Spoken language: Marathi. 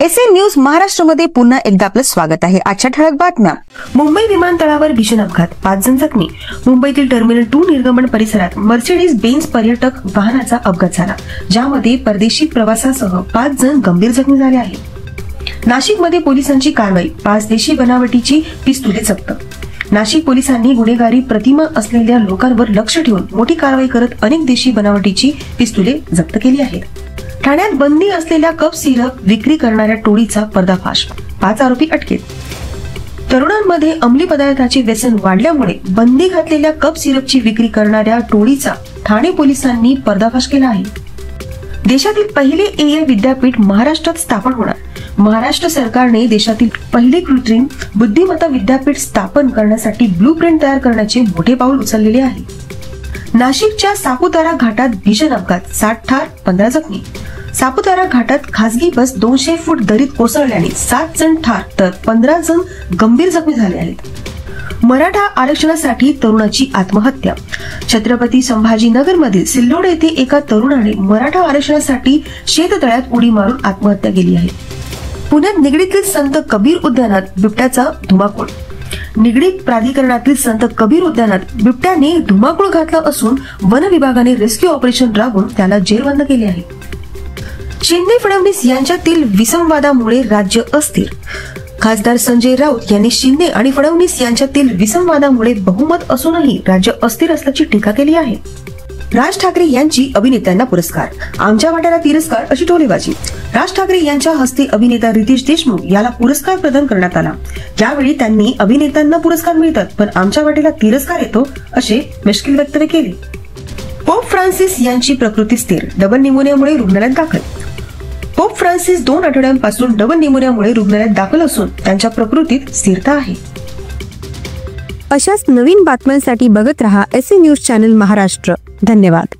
एसएन न्यूज महाराष्ट्रामध्ये पुन्हा एकदा आपलं स्वागत आहे। आजच्या ठळक बातम्या। मुंबई विमानतळावर भीषण अपघात, 5 जण जखमी। मुंबईतील टर्मिनल 2 निर्गमन परिसरात मर्सिडीज बेन्झ पर्यटक वाहनाचा अपघात झाला, ज्यामध्ये परदेशी प्रवासासह 5 जण गंभीर जखमी झाले आहेत। नाशिकमध्ये पोलिसांची कारवाई, 5 देशी बनावटीची पिस्तुले जप्त। नाशिक पोलिसांनी गुन्हेगारी प्रतिमा असलेल्या लोकांवर लक्ष ठेवून मोठी कारवाई करत अनेक देशी बनावटीची पिस्तुले जप्त केली आहेत। ठाण्यात बंदी असलेल्या कप सिरप विक्री करणाऱ्या टोळीचा पर्दाफाश, 5 आरोपी अटकेत। तरुणांमध्ये अंमली पदार्थाचे व्यसन वाढल्यामुळे बंदी घातलेल्या कप सिरपची विक्री करणाऱ्या टोळीचा ठाणे पोलिसांनी पर्दाफाश केला आहे। देशातील पहिले एआय विद्यापीठ महाराष्ट्रात स्थापन होणार। महाराष्ट्र सरकारने देशातील पहिले कृत्रिम बुद्धिमत्ता विद्यापीठ स्थापन करण्यासाठी ब्लूप्रिंट तयार करण्याचे मोठे पाऊल उचललेले आहे। नाशिकच्या सापुतारा घाटात भीषण अपघात, 60 ठार 15 जखमी। सापुतारा घाटात खासगी बस 200 फूट दरीत कोसळल्याने 7 जण ठार तर 15 जण गंभीर जखमी झाले आहेत। मराठा आरक्षणासाठी तरुणाची आत्महत्या। छत्रपती संभाजीनगर मधील सिल्लोड येथे एका तरुणाने मराठा आरक्षणासाठी शेततळ्यात उडी मारून आत्महत्या केली आहे। पुण्यात निगडीतील संत कबीर उद्यानात बिबट्याचा धुमाकूळ। निगडीत प्राधिकरणातील संत कबीर उद्यानात बिबट्याने धुमाकूळ घातला असून वन विभागाने रेस्क्यू ऑपरेशन राबवून त्याला जेरबंद केले आहे। शिंदे फडणवीस यांच्यातील विसंवादामुळे राज्य अस्थिर। खासदार संजय राऊत यांनी शिंदे आणि फडणवीस यांच्यातील विसंवादामुळे बहुमत असूनही राज्य अस्थिर असल्याची टीका केली आहे। राज ठाकरे यांची अभिनेत्यांना पुरस्कार, आमच्या वाट्याला तिरस्कार अशी टोलेबाजी। राज ठाकरे यांच्या हस्ते अभिनेता रितेश देशमुख याला पुरस्कार प्रदान करण्यात आला। यावेळी त्यांनी अभिनेत्यांना पुरस्कार मिळतात पण आमच्या वाट्याला तिरस्कार येतो असे मिश्किल वक्तव्य केले। पोप फ्रान्सिस यांची प्रकृती स्थिर, डबल निमोनियामुळे रुग्णालयात दाखल। पोप फ्रान्सिस 2 आठवड्यांपासून डबल निमोनियामुळे रुग्णालयात दाखल असून त्यांच्या प्रकृतीत स्थिरता आहे। अशाच नवीन बातम्यांसाठी बघत रहा एसएन न्यूज चॅनल महाराष्ट्र। धन्यवाद।